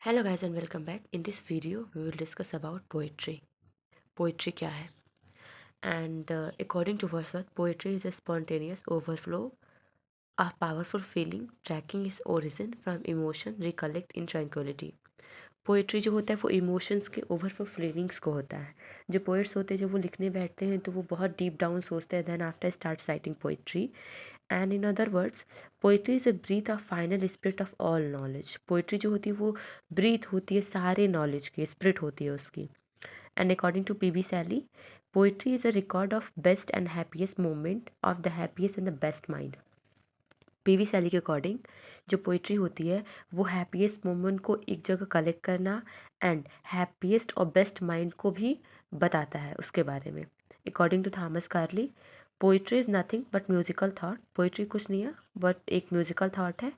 Hello guys and welcome back. In this video we will discuss about poetry. Poetry क्या है? And according to Wordsworth, poetry is a spontaneous overflow of powerful feeling tracking its origin from emotion recollect in tranquility. Poetry जो होता है वो emotions के overflow feelings को होता है। जो पोइट्स होते हैं जब वो लिखने बैठते हैं तो वो बहुत डीप डाउन सोचते हैं, then after start writing poetry. And in other words poetry is a breath of final spirit of all knowledge. Poetry जो होती है वो ब्रीथ होती है सारे नॉलेज की, स्पिरिट होती है उसकी। And according to P B Shelley, poetry is a record of best and happiest moment of the happiest and the best mind. P B Shelley के अकॉर्डिंग जो पोइट्री होती है वो हैप्पीएस्ट मोमेंट को एक जगह कलेक्ट करना एंड हैप्पीएस्ट और बेस्ट माइंड को भी बताता है उसके बारे में। According to Thomas Carlyle, poetry is nothing but musical thought. Poetry कुछ नहीं है बट एक म्यूजिकल थाट है।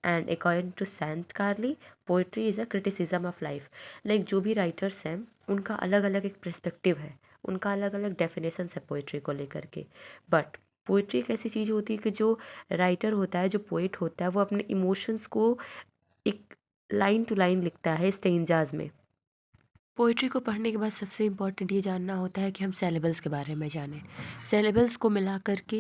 And according to saint Carlyle, poetry is a criticism of life. Like जो भी राइटर्स हैं उनका अलग अलग एक पर्सपेक्टिव है, उनका अलग अलग डेफिनेशंस है पोइट्री को लेकर के। बट पोइट्री एक ऐसी चीज़ होती है कि जो राइटर होता है, जो पोइट होता है, वो अपने इमोशंस को एक लाइन टू लाइन लिखता है स्टेंजाज में। पोइट्री को पढ़ने के बाद सबसे इम्पोर्टेंट ये जानना होता है कि हम सेलेबल्स के बारे में जानें। सेलेबल्स को मिला करके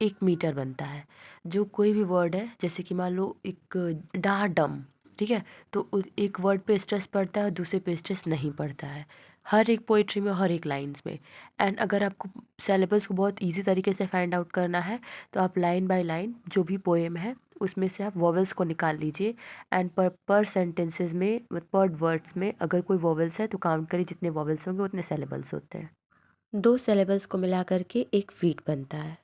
एक मीटर बनता है। जो कोई भी वर्ड है, जैसे कि मान लो एक डा डम, ठीक है, तो एक वर्ड पे स्ट्रेस पड़ता है और दूसरे पे स्ट्रेस नहीं पड़ता है, हर एक पोइट्री में, हर एक लाइन्स में। एंड अगर आपको सेलेबल्स को बहुत ईजी तरीके से फाइंड आउट करना है तो आप लाइन बाय लाइन जो भी पोएम है उसमें से आप वॉवल्स को निकाल लीजिए। एंड पर सेंटेंसेस में, पर वर्ड्स में अगर कोई वॉवल्स है तो काउंट करिए, जितने वॉवल्स होंगे उतने सेलेबल्स होते हैं। दो सेलेबल्स को मिला करके एक फीट बनता है।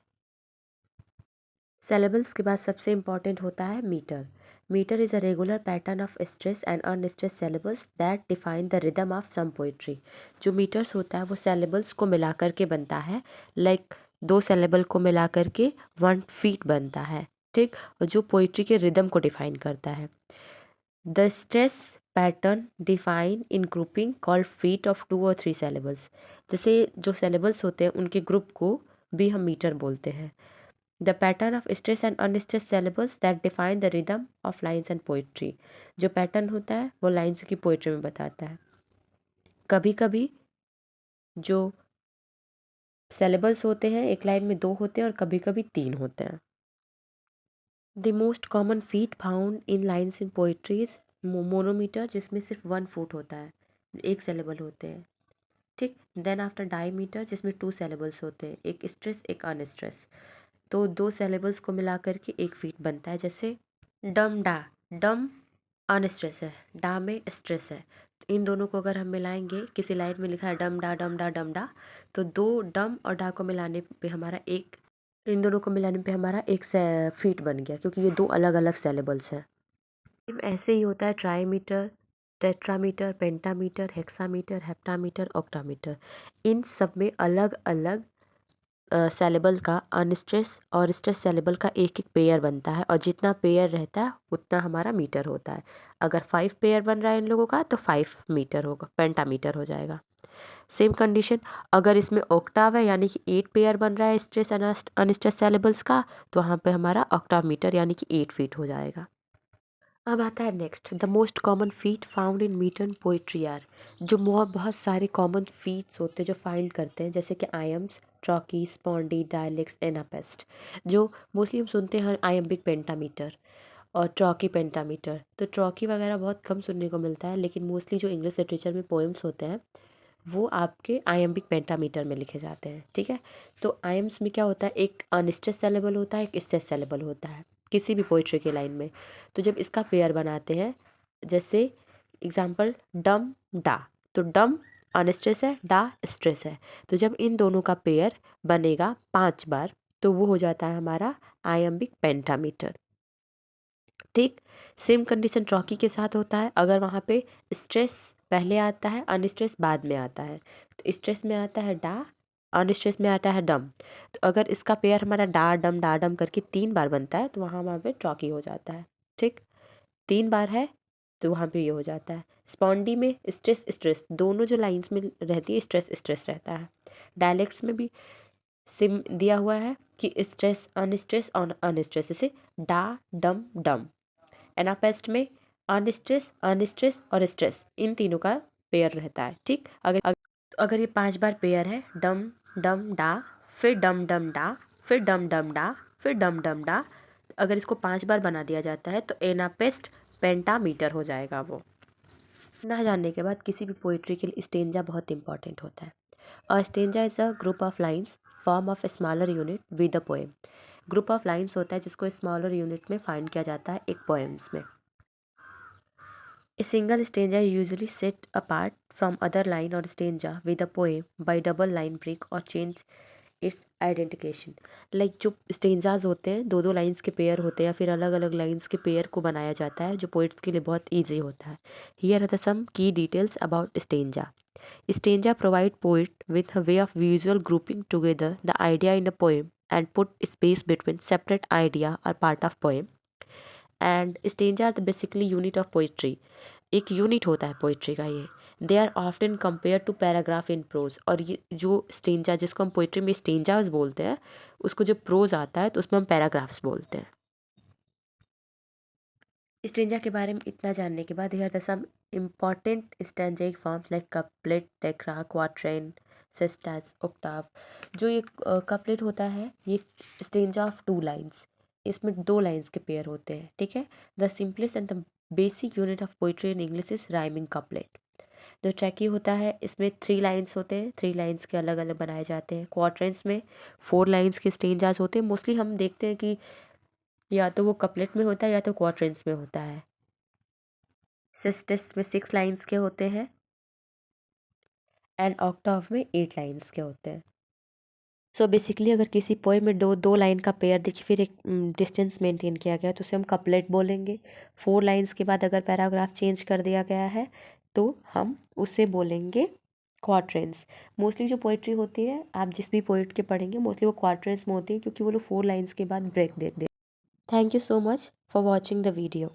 सेलेबल्स के बाद सबसे इम्पॉर्टेंट होता है metre. Metre is a regular pattern of stress and unstress syllables that define the rhythm of some poetry. जो मीटर्स होता है वो सेलेबल्स को मिला करके बनता है। लाइक दो सेलेबल को मिला करके 1 फीट बनता है, ठीक। और जो पोइट्री के रिदम को डिफाइन करता है। The stress pattern define in grouping called feet of 2 और 3 सेलेबल्स। जैसे जो सेलेबल्स होते हैं उनके ग्रुप को भी हम मीटर बोलते हैं। The pattern of stress and unstressed syllables that define the rhythm of lines and poetry। जो पैटर्न होता है वो लाइन्स की पोइट्री में बताता है। कभी कभी जो syllables होते हैं एक लाइन में 2 होते हैं और कभी कभी 3 होते हैं। The most common feet found in lines in poetry is manometer, जिसमें सिर्फ 1 फुट होता है, एक सेलेबल होते हैं, ठीक। देन आफ्टर डाईमीटर, जिसमें 2 सेलेबल्स होते हैं, एक स्ट्रेस एक अनस्ट्रेस। तो 2 सेलेबल्स को मिला करके एक फीट बनता है। जैसे डम डा, डम अनस्ट्रेस है, डा में स्ट्रेस है, तो इन दोनों को अगर हम मिलाएंगे, किसी लाइन में लिखा है डम डा डम डा डम डा, तो 2 डम और डा को मिलाने पे हमारा एक, इन दोनों को मिलाने पे हमारा एक फीट बन गया, क्योंकि ये 2 अलग अलग सेलेबल्स हैं। ऐसे ही होता है ट्राईमीटर, टेट्रामीटर, पेंटामीटर, हेक्सामीटर, हेप्टामीटर, ऑक्टामीटर। इन सब में अलग अलग सेलेबल का अनस्ट्रेस और स्ट्रेस सेलेबल का एक एक पेयर बनता है, और जितना पेयर रहता है उतना हमारा मीटर होता है। अगर 5 पेयर बन रहा है इन लोगों का तो 5 मीटर होगा, पेंटामीटर हो जाएगा। सेम कंडीशन, अगर इसमें ऑक्टाव है यानी कि 8 पेयर बन रहा है स्ट्रेस एंड अनस्ट्रेस सेलेबल्स का, तो वहाँ पे हमारा ऑक्टामीटर यानी कि 8 फीट हो जाएगा। अब आता है next, the most common feet found in metre poetry are. जो बहुत सारे कॉमन फीट्स होते हैं जो फाइंड करते हैं, जैसे कि आयम्स, ट्रॉकी, स्पॉन्डी, डायलेक्ट्स, एनापेस्ट। जो मोस्टली हम सुनते हैं आयम्बिक पेंटामीटर और ट्रॉकी पेंटामीटर। तो ट्रॉकी वगैरह बहुत कम सुनने को मिलता है, लेकिन मोस्टली जो इंग्लिश लिटरेचर में पोएम्स होते हैं वो आपके आयम्बिक पेंटामीटर में लिखे जाते हैं, ठीक है। तो आयम्स में क्या होता है, एक अनस्ट्रेस सेलेबल होता है, एक स्ट्रेस सेलेबल होता है किसी भी पोइट्री के लाइन में। तो जब इसका पेयर बनाते हैं, जैसे एग्जाम्पल डम डा, तो डम अनस्ट्रेस है, डा स्ट्रेस है, तो जब इन दोनों का पेयर बनेगा 5 बार तो वो हो जाता है हमारा आयम्बिक पेंटामीटर, ठीक। सेम कंडीशन ट्रॉकी के साथ होता है। अगर वहाँ पे स्ट्रेस पहले आता है, अनस्ट्रेस बाद में आता है, तो स्ट्रेस में आता है डा, अनस्ट्रेस में आता है डम। तो अगर इसका पेयर हमारा डा डम करके 3 बार बनता है तो वहाँ पे ट्रॉकी हो जाता है, ठीक। 3 बार है तो वहाँ पे ये हो जाता है। स्पॉन्डी में स्ट्रेस स्ट्रेस दोनों जो लाइंस में रहती है, स्ट्रेस स्ट्रेस रहता है। डायलेक्ट्स में भी सिम दिया हुआ है कि स्ट्रेस अनस्ट्रेस और अनस्ट्रेस, जैसे डा डम डम। एनापेस्ट में अनस्ट्रेस, अनस्ट्रेस और स्ट्रेस, इन तीनों का पेयर रहता है। ठीक, अगर ये 5 बार पेयर है, डम डम डा, फिर डम डम डा, फिर डम डम डा, फिर डम डम डा, अगर इसको 5 बार बना दिया जाता है तो एनापेस्ट पेंटामीटर हो जाएगा वो। ना जानने के बाद किसी भी पोइट्री के लिए स्टेंजा बहुत इंपॉर्टेंट होता है। A stanza is a group of lines form of a smaller unit with a poem. Group of lines होता है जिसको स्मॉलर यूनिट में फाइंड किया जाता है एक पोएम्स में। A single stanza is usually set apart from other line or stanza with a poem by double line break or change its identification. Like जो stanzas होते हैं, दो दो लाइन्स के पेयर होते हैं या फिर अलग अलग लाइन्स के पेयर को बनाया जाता है, जो पोइट्स के लिए बहुत ईजी होता है। Here are the some key details about stanza. Stanza provide poet with a way of visual grouping together the idea in a poem and put space between separate idea or part of poem. And stanza are the basically unit of poetry. एक unit होता है poetry का ये। They are often compare to paragraph in prose. और ये जो stanza, जिसको हम पोइट्री में स्टेंजाज बोलते हैं, उसको जब प्रोज आता है तो उसमें हम पैराग्राफ्स बोलते हैं। स्टेंजा के बारे में इतना जानने के बाद here the some important stanzaic forms like couplet, टेक्रा, क्वाट्रेन, सेस्टास, ओक्टाव। जो ये कपलेट होता है, ये स्टेंजा ऑफ 2 लाइन्स, इसमें 2 लाइन्स के पेयर होते हैं। ठीक है। The simplest and the basic unit of poetry in English is rhyming couplet. जो ट्रैकी होता है, इसमें 3 लाइन्स होते हैं, 3 लाइन्स के अलग अलग बनाए जाते हैं। क्वार्टरेंस में 4 लाइन्स के स्टेंजाज होते हैं। मोस्टली हम देखते हैं कि या तो वो कपलेट में होता है या तो क्वार्टरेंस में होता है। सेस्टेस में 6 लाइन्स के होते हैं एंड ऑक्टाव में 8 लाइन्स के होते हैं। सो बेसिकली अगर किसी पोएम में दो लाइन का पेयर देखिए फिर एक डिस्टेंस मेंटेन किया गया तो उसे हम कपलेट बोलेंगे। 4 लाइन्स के बाद अगर पैराग्राफ चेंज कर दिया गया है तो हम उसे बोलेंगे क्वार्टरेंस। मोस्टली जो पोइट्री होती है, आप जिस भी पोइट के पढ़ेंगे, मोस्टली वो क्वार्टरेंस में होती है क्योंकि वो लोग 4 लाइन्स के बाद ब्रेक देते हैं। Thank you so much for watching the video.